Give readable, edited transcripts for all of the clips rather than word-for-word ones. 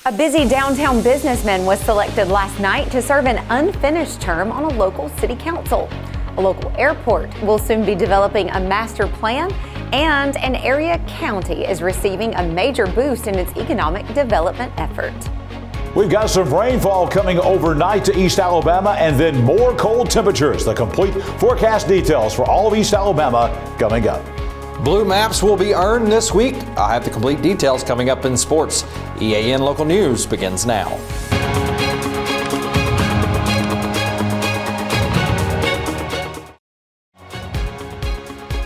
A busy downtown businessman was selected last night to serve an unfinished term on a local city council. A local airport will soon be developing a master plan, and an area county is receiving a major boost in its economic development effort. We've got some rainfall coming overnight to East Alabama and then more cold temperatures. The complete forecast details for all of East Alabama coming up. Blue maps will be earned this week. I'll have the complete details coming up in sports. EAN Local News begins now.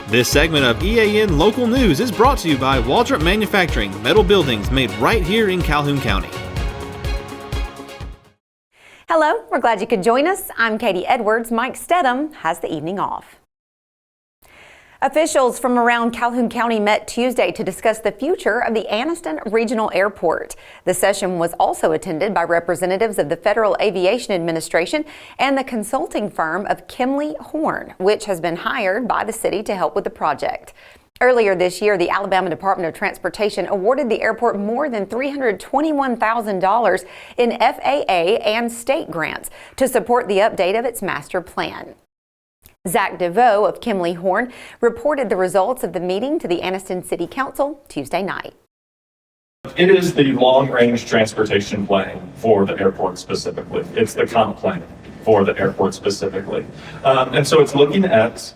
This segment of EAN Local News is brought to you by Waldrop Manufacturing, metal buildings made right here in Calhoun County. Hello, we're glad you could join us. I'm Katie Edwards. Mike Stedham has the evening off. Officials from around Calhoun County met Tuesday to discuss the future of the Anniston Regional Airport. The session was also attended by representatives of the Federal Aviation Administration and the consulting firm of Kimley Horn, which has been hired by the city to help with the project. Earlier this year, the Alabama Department of Transportation awarded the airport more than $321,000 in FAA and state grants to support the update of its master plan. Zach DeVoe of Kimley Horn reported the results of the meeting to the Anniston City Council Tuesday night. It is the long-range transportation plan for the airport specifically. It's the comp plan for the airport specifically. And so it's looking at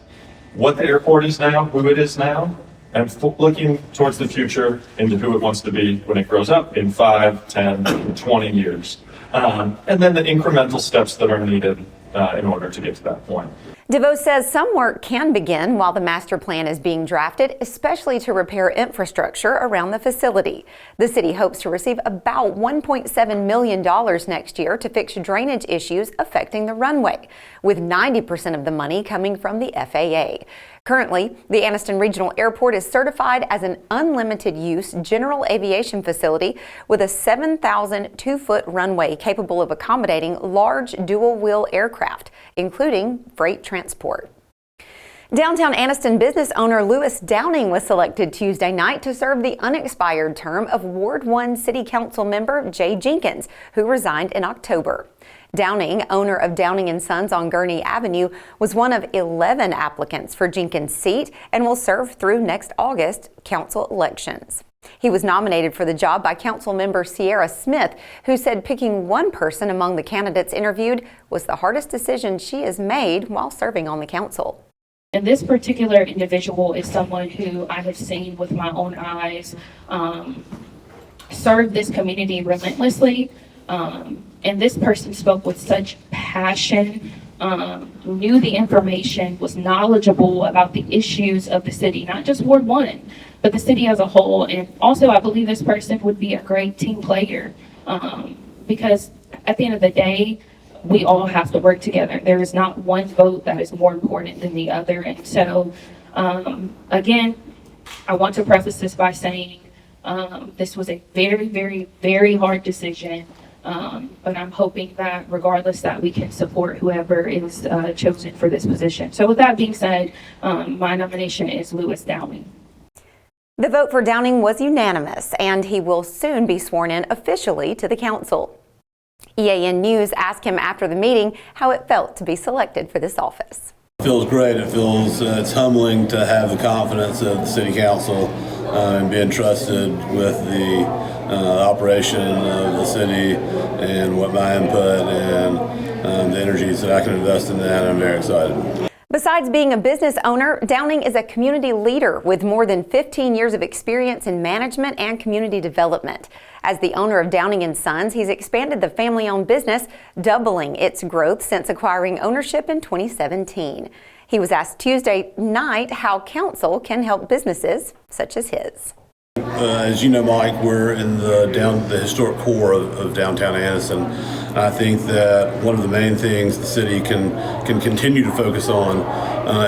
what the airport is now, who it is now, and looking towards the future into who it wants to be when it grows up in 5, 10, 20 years. And then the incremental steps that are needed in order to get to that point. DeVoe says some work can begin while the master plan is being drafted, especially to repair infrastructure around the facility. The city hopes to receive about $1.7 million next year to fix drainage issues affecting the runway, with 90% of the money coming from the FAA. Currently, the Anniston Regional Airport is certified as an unlimited use general aviation facility with a 7,002-foot runway capable of accommodating large dual-wheel aircraft, including freight transport. Downtown Anniston business owner Lewis Downing was selected Tuesday night to serve the unexpired term of Ward 1 City Council member Jay Jenkins, who resigned in October. Downing, owner of Downing & Sons on Gurney Avenue, was one of 11 applicants for Jenkins' seat and will serve through next August council elections. He was nominated for the job by council member Sierra Smith, who said picking one person among the candidates interviewed was the hardest decision she has made while serving on the council. And this particular individual is someone who I have seen with my own eyes serve this community relentlessly. And this person spoke with such passion, knew the information, was knowledgeable about the issues of the city, not just Ward 1, but the city as a whole. And also, I believe this person would be a great team player because at the end of the day, we all have to work together. There is not one vote that is more important than the other. And so, again, I want to preface this by saying this was a very, very, very hard decision. But I'm hoping that regardless that we can support whoever is chosen for this position. So with that being said, my nomination is Lewis Downing. The vote for Downing was unanimous, and he will soon be sworn in officially to the council. EAN News asked him after the meeting how it felt to be selected for this office. It feels great. It feels it's humbling to have the confidence of the city council and be entrusted with the operation of the city and what my input and the energies that I can invest in that. I'm very excited. Besides being a business owner, Downing is a community leader with more than 15 years of experience in management and community development. As the owner of Downing & Sons, he's expanded the family-owned business, doubling its growth since acquiring ownership in 2017. He was asked Tuesday night how council can help businesses such as his. As you know, Mike, we're in the historic core of downtown Anniston. I think that one of the main things the city can continue to focus on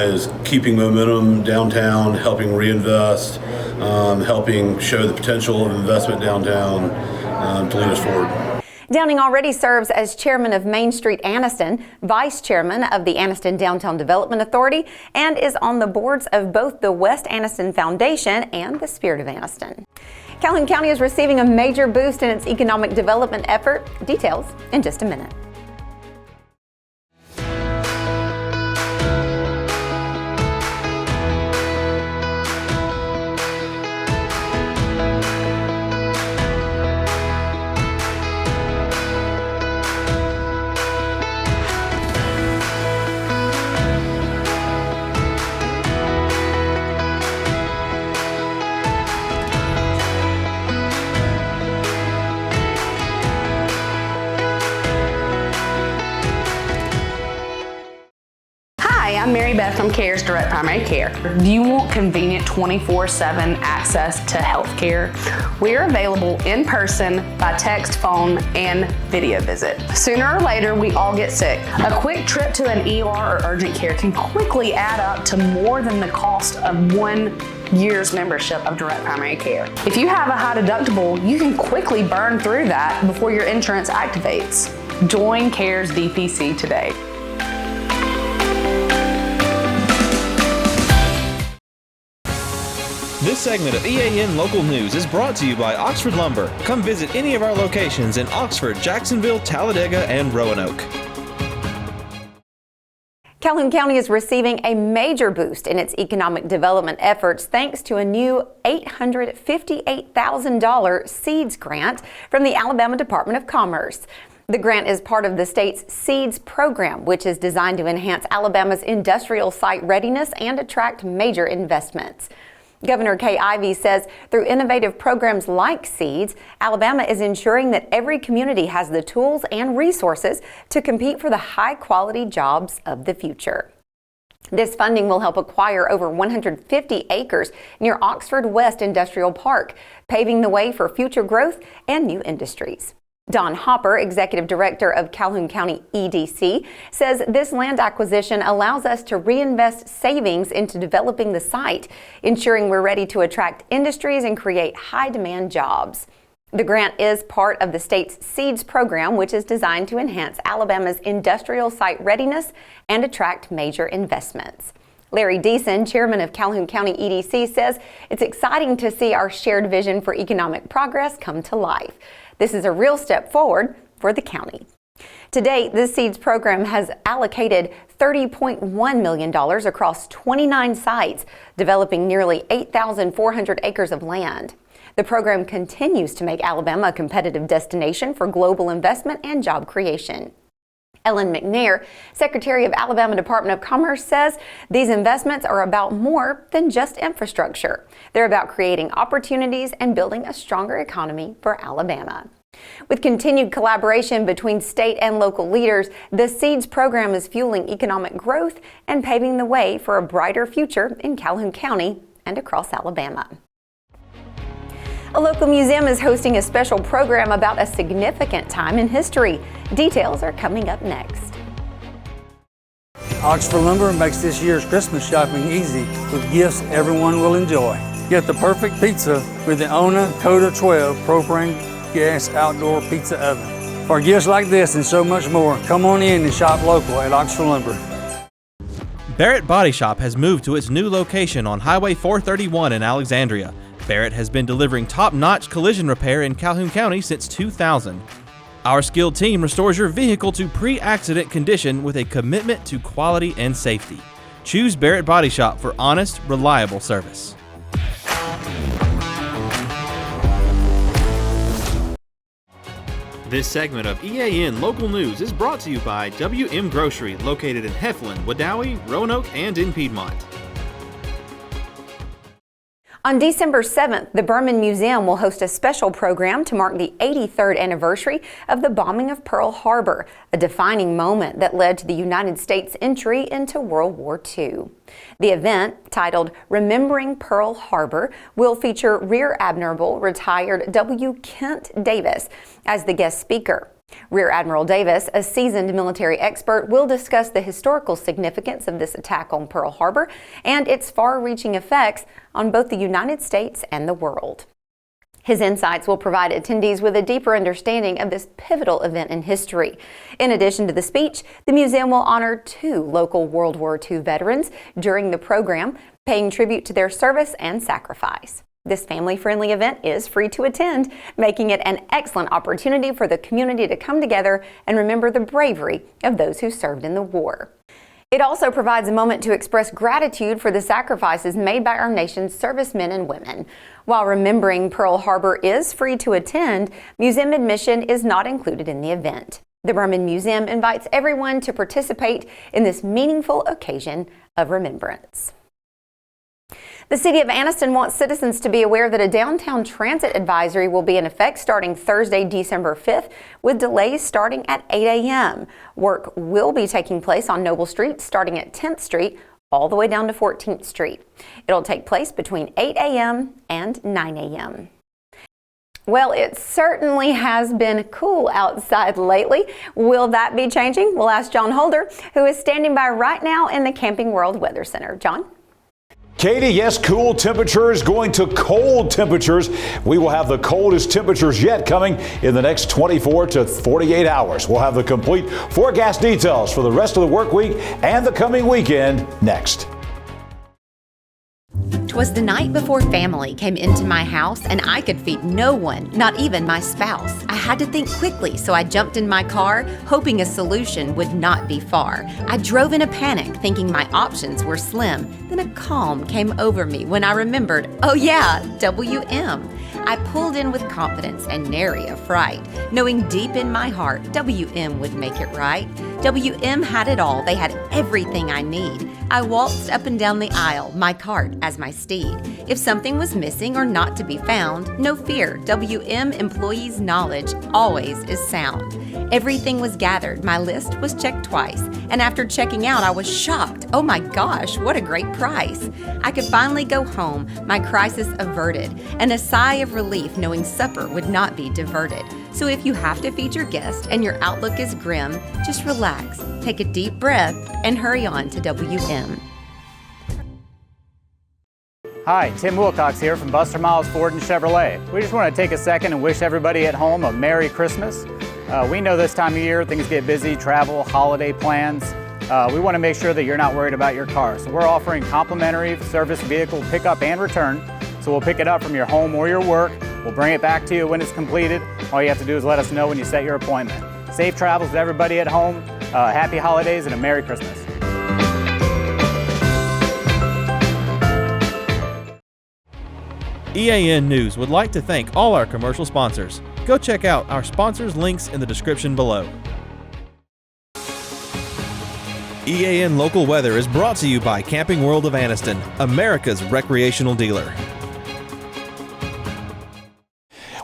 is keeping momentum downtown, helping reinvest, helping show the potential of investment downtown to lead us forward. Downing already serves as chairman of Main Street Anniston, vice chairman of the Anniston Downtown Development Authority, and is on the boards of both the West Anniston Foundation and the Spirit of Anniston. Calhoun County is receiving a major boost in its economic development effort. Details in just a minute. Hi, I'm Mary Beth from CARE's Direct Primary Care. Do you want convenient 24/7 access to health care? We're available in person, by text, phone, and video visit. Sooner or later, we all get sick. A quick trip to an ER or urgent care can quickly add up to more than the cost of 1 year's membership of Direct Primary Care. If you have a high deductible, you can quickly burn through that before your insurance activates. Join CARE's DPC today. This segment of EAN Local News is brought to you by Oxford Lumber. Come visit any of our locations in Oxford, Jacksonville, Talladega, and Roanoke. Calhoun County is receiving a major boost in its economic development efforts thanks to a new $858,000 SEEDS grant from the Alabama Department of Commerce. The grant is part of the state's SEEDS program, which is designed to enhance Alabama's industrial site readiness and attract major investments. Governor Kay Ivey says through innovative programs like SEEDS, Alabama is ensuring that every community has the tools and resources to compete for the high-quality jobs of the future. This funding will help acquire over 150 acres near Oxford West Industrial Park, paving the way for future growth and new industries. Don Hopper, Executive Director of Calhoun County EDC, says this land acquisition allows us to reinvest savings into developing the site, ensuring we're ready to attract industries and create high-demand jobs. The grant is part of the state's SEEDS program, which is designed to enhance Alabama's industrial site readiness and attract major investments. Larry Deason, chairman of Calhoun County EDC, says it's exciting to see our shared vision for economic progress come to life. This is a real step forward for the county. To date, the SEEDS program has allocated $30.1 million across 29 sites, developing nearly 8,400 acres of land. The program continues to make Alabama a competitive destination for global investment and job creation. Ellen McNair, Secretary of Alabama Department of Commerce, says these investments are about more than just infrastructure. They're about creating opportunities and building a stronger economy for Alabama. With continued collaboration between state and local leaders, the SEEDS program is fueling economic growth and paving the way for a brighter future in Calhoun County and across Alabama. A local museum is hosting a special program about a significant time in history. Details are coming up next. Oxford Lumber makes this year's Christmas shopping easy with gifts everyone will enjoy. Get the perfect pizza with the Ona Coda 12 propane gas outdoor pizza oven. For gifts like this and so much more, come on in and shop local at Oxford Lumber. Barrett Body Shop has moved to its new location on Highway 431 in Alexandria. Barrett has been delivering top-notch collision repair in Calhoun County since 2000. Our skilled team restores your vehicle to pre-accident condition with a commitment to quality and safety. Choose Barrett Body Shop for honest, reliable service. This segment of EAN Local News is brought to you by WM Grocery, located in Heflin, Wadowee, Roanoke, and in Piedmont. On December 7th, the Berman Museum will host a special program to mark the 83rd anniversary of the bombing of Pearl Harbor, a defining moment that led to the United States' entry into World War II. The event, titled Remembering Pearl Harbor, will feature Rear Admiral retired W. Kent Davis as the guest speaker. Rear Admiral Davis, a seasoned military expert, will discuss the historical significance of this attack on Pearl Harbor and its far-reaching effects on both the United States and the world. His insights will provide attendees with a deeper understanding of this pivotal event in history. In addition to the speech, the museum will honor 2 local World War II veterans during the program, paying tribute to their service and sacrifice. This family-friendly event is free to attend, making it an excellent opportunity for the community to come together and remember the bravery of those who served in the war. It also provides a moment to express gratitude for the sacrifices made by our nation's servicemen and women. While remembering Pearl Harbor is free to attend, museum admission is not included in the event. The Berman Museum invites everyone to participate in this meaningful occasion of remembrance. The City of Anniston wants citizens to be aware that a downtown transit advisory will be in effect starting Thursday, December 5th, with delays starting at 8 a.m. Work will be taking place on Noble Street starting at 10th Street all the way down to 14th Street. It'll take place between 8 a.m. and 9 a.m. Well, it certainly has been cool outside lately. Will that be changing? We'll ask John Holder, who is standing by right now in the Camping World Weather Center. John? Katie, yes, cool temperatures going to cold temperatures. We will have the coldest temperatures yet coming in the next 24 to 48 hours. We'll have the complete forecast details for the rest of the work week and the coming weekend next. 'Twas the night before family came into my house and I could feed no one, not even my spouse. I had to think quickly, so I jumped in my car, hoping a solution would not be far. I drove in a panic, thinking my options were slim. Then a calm came over me when I remembered, oh yeah, WM. I pulled in with confidence and nary a fright, knowing deep in my heart WM would make it right. WM had it all, they had everything I need. I waltzed up and down the aisle, my cart as my steed. If something was missing or not to be found, no fear, WM employees' knowledge always is sound. Everything was gathered, my list was checked twice, and after checking out I was shocked. Oh my gosh, what a great price. I could finally go home, my crisis averted, and a sigh of relief knowing supper would not be diverted. So if you have to feed your guest and your outlook is grim, just relax, take a deep breath, and hurry on to WM. Hi, Tim Wilcox here from Buster Miles Ford and Chevrolet. We just want to take a second and wish everybody at home a Merry Christmas. We know this time of year things get busy, travel, holiday plans. We want to make sure that you're not worried about your car. So we're offering complimentary service vehicle pickup and return. So we'll pick it up from your home or your work. We'll bring it back to you when it's completed. All you have to do is let us know when you set your appointment. Safe travels to everybody at home. Happy holidays and a Merry Christmas. EAN News would like to thank all our commercial sponsors. Go check out our sponsors' links in the description below. EAN Local Weather is brought to you by Camping World of Anniston, America's recreational dealer.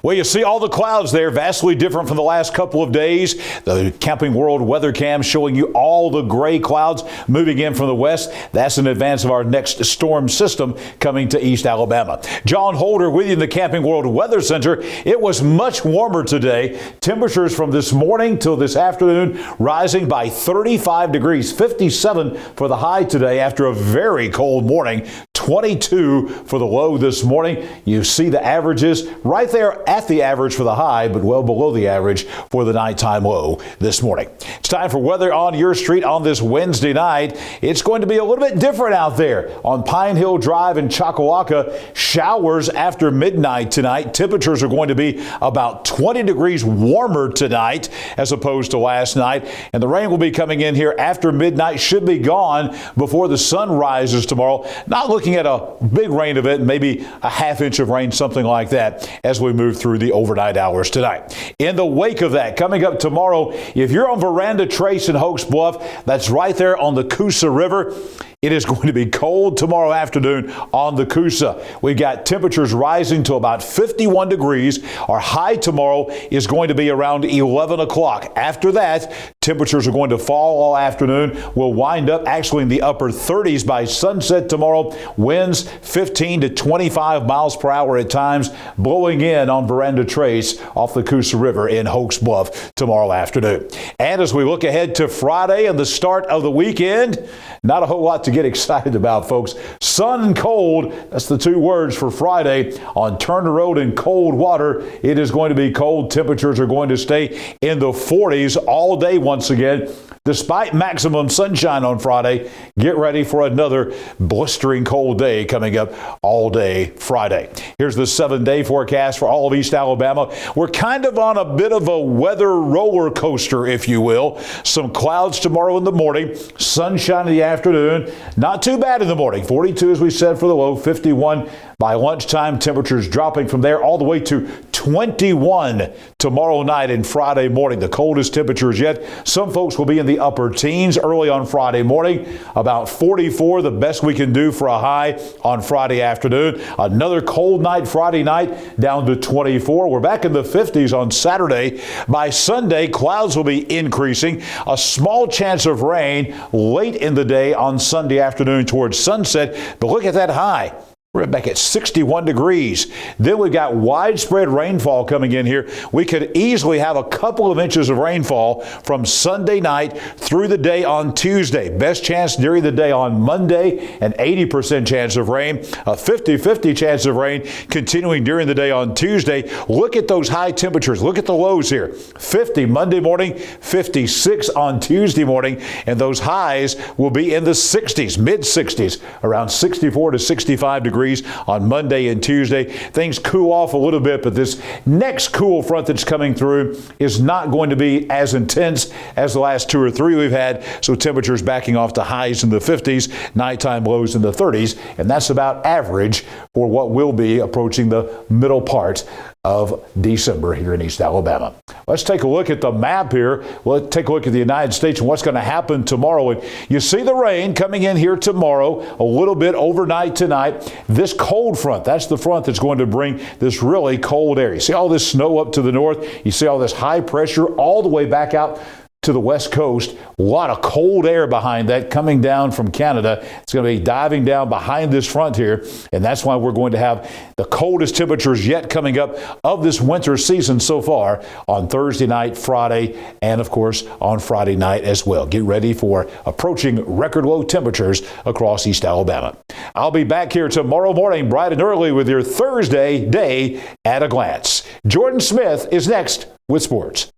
Well, you see all the clouds there, vastly different from the last couple of days. The Camping World weather cam showing you all the gray clouds moving in from the west. That's in advance of our next storm system coming to East Alabama. John Holder with you in the Camping World Weather Center. It was much warmer today. Temperatures from this morning till this afternoon rising by 35 degrees, 57 for the high today after a very cold morning. 22 for the low this morning. You see the averages right there at the average for the high, but well below the average for the nighttime low this morning. It's time for weather on your street on this Wednesday night. It's going to be a little bit different out there on Pine Hill Drive in Chocowacca. Showers after midnight tonight. Temperatures are going to be about 20 degrees warmer tonight as opposed to last night. And the rain will be coming in here after midnight, should be gone before the sun rises tomorrow. Not looking at a big rain event, maybe a half inch of rain, something like that, as we move through the overnight hours tonight. In the wake of that, coming up tomorrow, if you're on Veranda Trace in Hoax Bluff, that's right there on the Coosa River. It is going to be cold tomorrow afternoon on the Coosa. We've got temperatures rising to about 51 degrees. Our high tomorrow is going to be around 11 o'clock. After that, temperatures are going to fall all afternoon. We'll wind up actually in the upper 30s by sunset tomorrow. Winds 15 to 25 miles per hour at times, blowing in on Veranda Trace off the Coosa River in Hoax Bluff tomorrow afternoon. And as we look ahead to Friday and the start of the weekend, not a whole lot to get excited about, folks. Sun and cold, that's the two words for Friday on Turner Road in cold water. It is going to be cold. Temperatures are going to stay in the 40s all day once again. despite maximum sunshine on Friday, get ready for another blistering cold day coming up all day Friday. Here's the 7-day forecast for all of East Alabama. We're kind of on a bit of a weather roller coaster, if you will. Some clouds tomorrow in the morning, sunshine in the afternoon. Not too bad in the morning. 42, as we said, for the low, 51 by lunchtime. Temperatures dropping from there all the way to 21 tomorrow night and Friday morning. The coldest temperatures yet. Some folks will be in the upper teens early on Friday morning. About 44, the best we can do for a high on Friday afternoon. Another cold night Friday night, down to 24. We're back in the 50s on Saturday. By Sunday, clouds will be increasing. A small chance of rain late in the day on Sunday afternoon towards sunset. But look at that high. We're back at 61 degrees. Then we've got widespread rainfall coming in here. We could easily have a couple of inches of rainfall from Sunday night through the day on Tuesday. Best chance during the day on Monday, an 80% chance of rain, a 50-50 chance of rain continuing during the day on Tuesday. Look at those high temperatures. Look at the lows here. 50 Monday morning, 56 on Tuesday morning, and those highs will be in the 60s, mid-60s, around 64 to 65 degrees on Monday and Tuesday. Things cool off a little bit, but this next cool front that's coming through is not going to be as intense as the last 2 or 3 we've had, so temperatures backing off to highs in the 50s, nighttime lows in the 30s, and that's about average for what will be approaching the middle part of December here in East Alabama. Let's take a look at the map here. Let's take a look at the United States and what's going to happen tomorrow. And you see the rain coming in here tomorrow, a little bit overnight tonight. This cold front, that's the front that's going to bring this really cold air. You see all this snow up to the north. You see all this high pressure all the way back out to the west coast. A lot of cold air behind that coming down from Canada. It's going to be diving down behind this front here, and that's why we're going to have the coldest temperatures yet coming up of this winter season so far on Thursday night, Friday, and of course on Friday night as well. Get ready for approaching record low temperatures across East Alabama. I'll be back here tomorrow morning bright and early with your Thursday day at a glance. Jordan Smith is next with sports.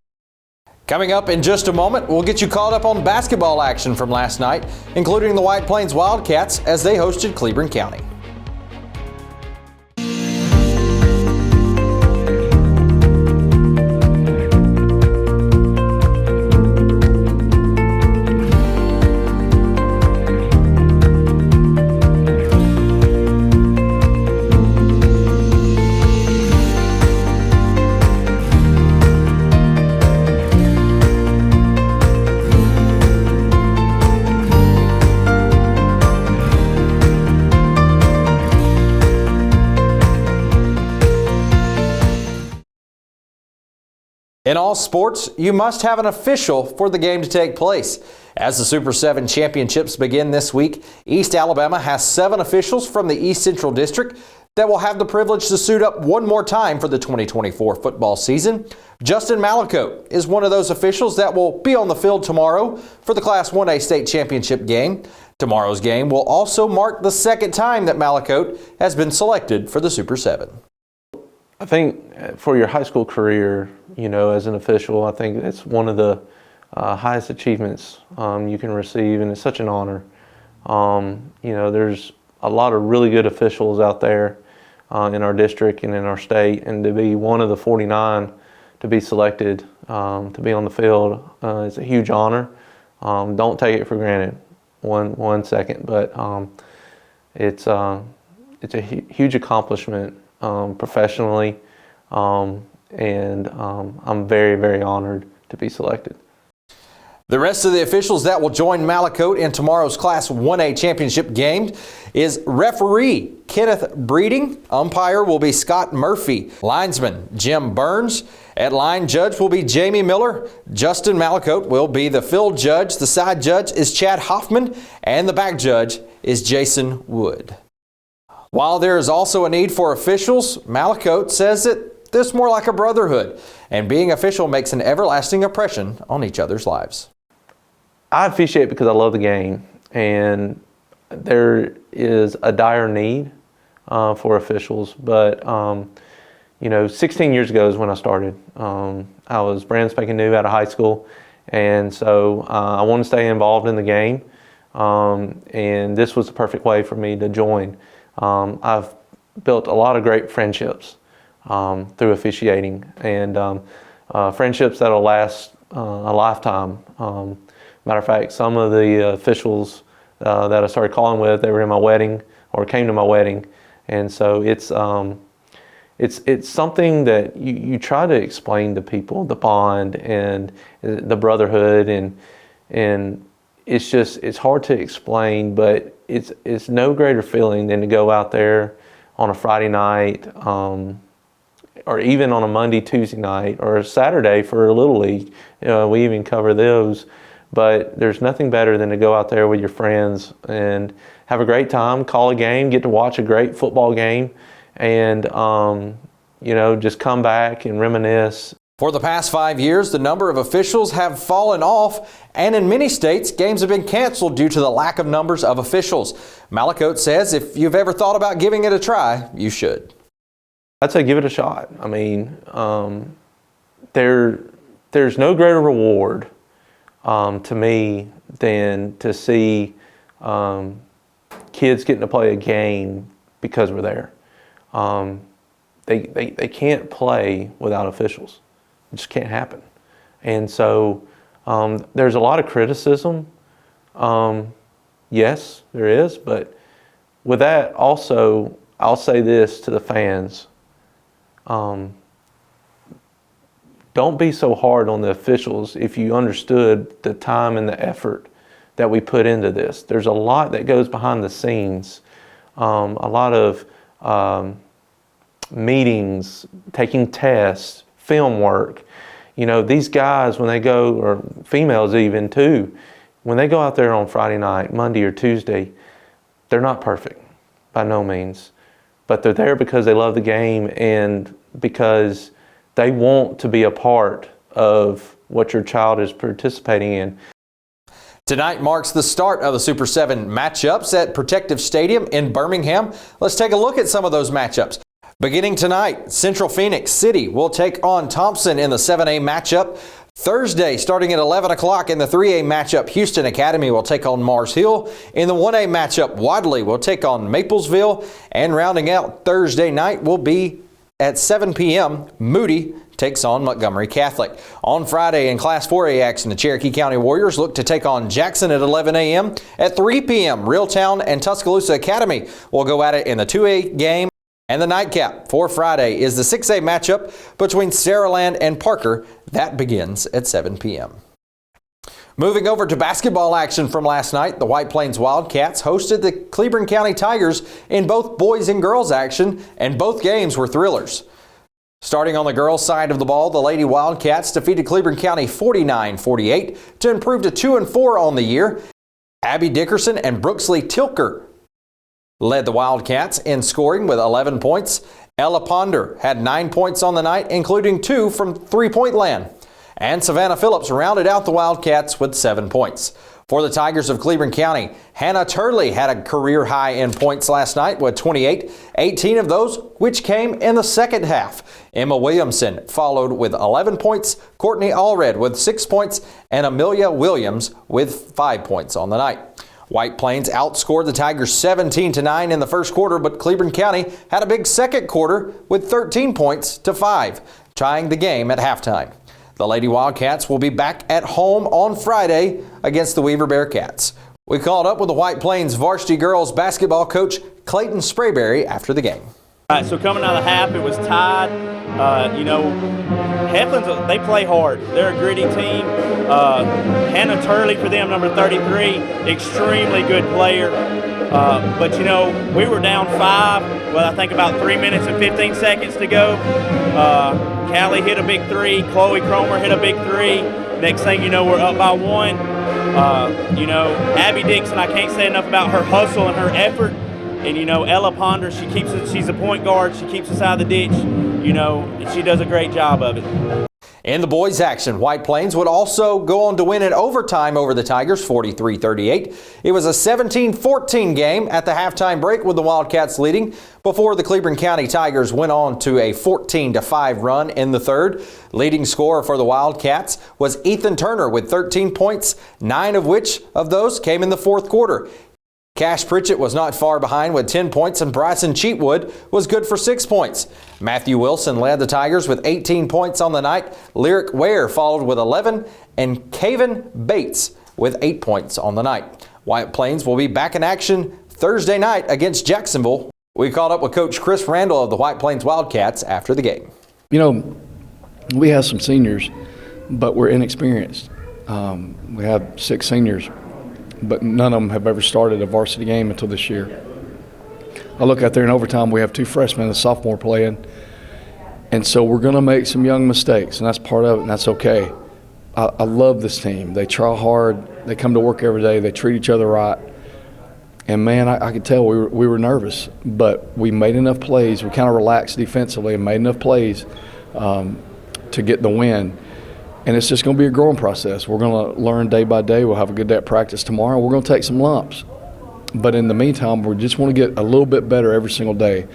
Coming up in just a moment, we'll get you caught up on basketball action from last night, including the White Plains Wildcats as they hosted Cleburne County. In all sports, you must have an official for the game to take place. As the Super 7 championships begin this week, East Alabama has 7 officials from the East Central District that will have the privilege to suit up one more time for the 2024 football season. Justin Malacote is one of those officials that will be on the field tomorrow for the Class 1A state championship game. Tomorrow's game will also mark the second time that Malacote has been selected for the Super 7. I think for your high school career, as an official, I think it's one of the highest achievements you can receive, and it's such an honor. There's a lot of really good officials out there in our district and in our state, and to be one of the 49 to be selected to be on the field is a huge honor. Don't take it for granted one second, but it's a huge accomplishment professionally, and I'm very, very honored to be selected. The rest of the officials that will join Malacote in tomorrow's Class 1A championship game is referee Kenneth Breeding. Umpire will be Scott Murphy. Linesman Jim Burns. At line judge will be Jamie Miller. Justin Malacote will be the field judge. The side judge is Chad Hoffman, and the back judge is Jason Wood. While there is also a need for officials, Malacote says that this is more like a brotherhood, and being official makes an everlasting impression on each other's lives. I officiate because I love the game, and there is a dire need for officials. But 16 years ago is when I started. I was brand spanking new out of high school, And so I want to stay involved in the game, and this was the perfect way for me to join. I've built a lot of great friendships through officiating, and friendships that'll last a lifetime. Matter of fact, some of the officials that I started calling with, they were in my wedding or came to my wedding, and so it's something that you try to explain to people, the bond and the brotherhood, and it's hard to explain, but it's no greater feeling than to go out there on a Friday night, or even on a Monday, Tuesday night, or a Saturday for a Little League. We even cover those. But there's nothing better than to go out there with your friends and have a great time, call a game, get to watch a great football game, and just come back and reminisce. For the past 5 years, the number of officials have fallen off, and in many states, games have been canceled due to the lack of numbers of officials. Malakote says if you've ever thought about giving it a try, you should. I'd say give it a shot. I mean, there's no greater reward to me than to see kids getting to play a game because we're there. They can't play without officials. It just can't happen. And so there's a lot of criticism. Yes, there is. But with that also, I'll say this to the fans. Don't be so hard on the officials if you understood the time and the effort that we put into this. There's a lot that goes behind the scenes. A lot of meetings, taking tests, film work. These guys, when they go, or females even too, when they go out there on Friday night, Monday or Tuesday, they're not perfect, by no means. But they're there because they love the game and because they want to be a part of what your child is participating in. Tonight marks the start of the Super 7 matchups at Protective Stadium in Birmingham. Let's take a look at some of those matchups. Beginning tonight, Central Phoenix City will take on Thompson in the 7A matchup. Thursday, starting at 11 o'clock in the 3A matchup, Houston Academy will take on Mars Hill. In the 1A matchup, Wadley will take on Maplesville. And rounding out Thursday night will be at 7 p.m., Moody takes on Montgomery Catholic. On Friday in Class 4A action, the Cherokee County Warriors look to take on Jackson at 11 a.m. At 3 p.m., Reeltown and Tuscaloosa Academy will go at it in the 2A game. And the nightcap for Friday is the 6A matchup between Saraland and Parker. That begins at 7 p.m. Moving over to basketball action from last night, the White Plains Wildcats hosted the Cleburne County Tigers in both boys and girls action, and both games were thrillers. Starting on the girls' side of the ball, the Lady Wildcats defeated Cleburne County 49-48 to improve to 2-4 on the year. Abby Dickerson and Brooksley Tilker led the Wildcats in scoring with 11 points. Ella Ponder had 9 points on the night, including 2 from three-point land. And Savannah Phillips rounded out the Wildcats with 7 points. For the Tigers of Cleburne County, Hannah Turley had a career high in points last night with 28, 18 of those which came in the second half. Emma Williamson followed with 11 points, Courtney Allred with 6 points, and Amelia Williams with 5 points on the night. White Plains outscored the Tigers 17-9 in the first quarter, but Cleburne County had a big second quarter with 13 points to 5, tying the game at halftime. The Lady Wildcats will be back at home on Friday against the Weaver Bearcats. We called up with the White Plains varsity girls basketball coach Clayton Sprayberry after the game. All right, so coming out of the half, it was tied. Heflin's, they play hard. They're a gritty team. Hannah Turley for them, number 33, extremely good player. But, we were down 5 with, I think, about 3 minutes and 15 seconds to go. Callie hit a big 3. Chloe Cromer hit a big 3. Next thing you know, we're up by 1. Abby Dixon, I can't say enough about her hustle and her effort. And, Ella Ponder, she's a point guard. She keeps us out of the ditch. She does a great job of it. In the boys' action, White Plains would also go on to win in overtime over the Tigers, 43-38. It was a 17-14 game at the halftime break with the Wildcats leading before the Cleburne County Tigers went on to a 14-5 run in the third. Leading scorer for the Wildcats was Ethan Turner with 13 points, 9 of which of those came in the fourth quarter. Cash Pritchett was not far behind with 10 points, and Bryson Cheatwood was good for 6 points. Matthew Wilson led the Tigers with 18 points on the night. Lyric Ware followed with 11, and Caven Bates with 8 points on the night. White Plains will be back in action Thursday night against Jacksonville. We caught up with Coach Chris Randall of the White Plains Wildcats after the game. You know, we have some seniors, but we're inexperienced. We have 6 seniors, but none of them have ever started a varsity game until this year. I look out there in overtime, we have 2 freshmen and a sophomore playing, and so we're going to make some young mistakes, and that's part of it, and that's okay. I love this team. They try hard. They come to work every day. They treat each other right. And, man, I could tell we were nervous, but we made enough plays. We kind of relaxed defensively and made enough plays to get the win. And it's just going to be a growing process. We're going to learn day by day. We'll have a good day at practice tomorrow. We're going to take some lumps. But in the meantime, we just want to get a little bit better every single day.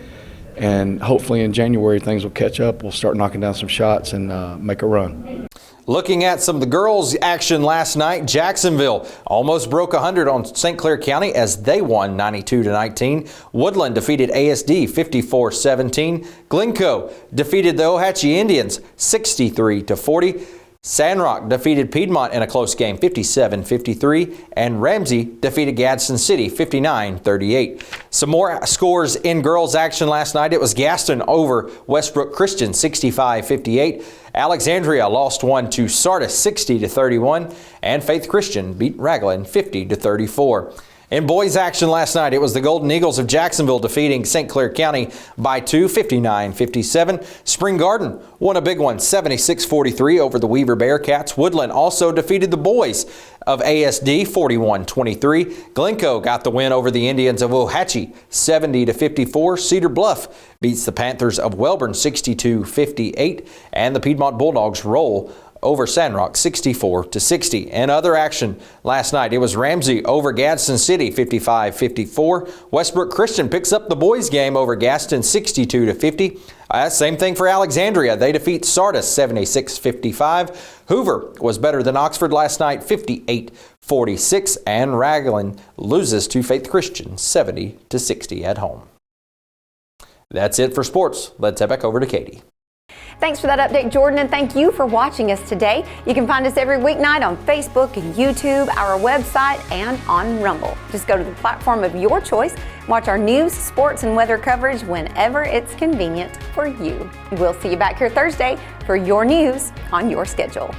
And hopefully in January, things will catch up. We'll start knocking down some shots and make a run. Looking at some of the girls' action last night, Jacksonville almost broke 100 on St. Clair County as they won 92-19. Woodland defeated ASD 54-17. Glencoe defeated the Ohatchee Indians 63-40. Sandrock defeated Piedmont in a close game 57-53, and Ramsey defeated Gadsden City 59-38. Some more scores in girls action last night. It was Gaston over Westbrook Christian 65-58. Alexandria lost one to Sardis 60-31, and Faith Christian beat Raglan 50-34. In boys action last night, it was the Golden Eagles of Jacksonville defeating St. Clair County by 2, 59-57. Spring Garden won a big one, 76-43 over the Weaver Bearcats. Woodland also defeated the boys of ASD 41-23. Glencoe got the win over the Indians of Ohatchee 70-54. Cedar Bluff beats the Panthers of Welborn 62-58, and the Piedmont Bulldogs roll over Sandrock 64-60. In other action last night, it was Ramsey over Gadsden City 55-54. Westbrook Christian picks up the boys game over Gaston 62-50. Same thing for Alexandria. They defeat Sardis 76-55. Hoover was better than Oxford last night 58-46, and Raglan loses to Faith Christian 70-60 at home. That's it for sports. Let's head back over to Katie. Thanks for that update, Jordan, and thank you for watching us today. You can find us every weeknight on Facebook and YouTube, our website, and on Rumble. Just go to the platform of your choice, watch our news, sports, and weather coverage whenever it's convenient for you. We'll see you back here Thursday for your news on your schedule.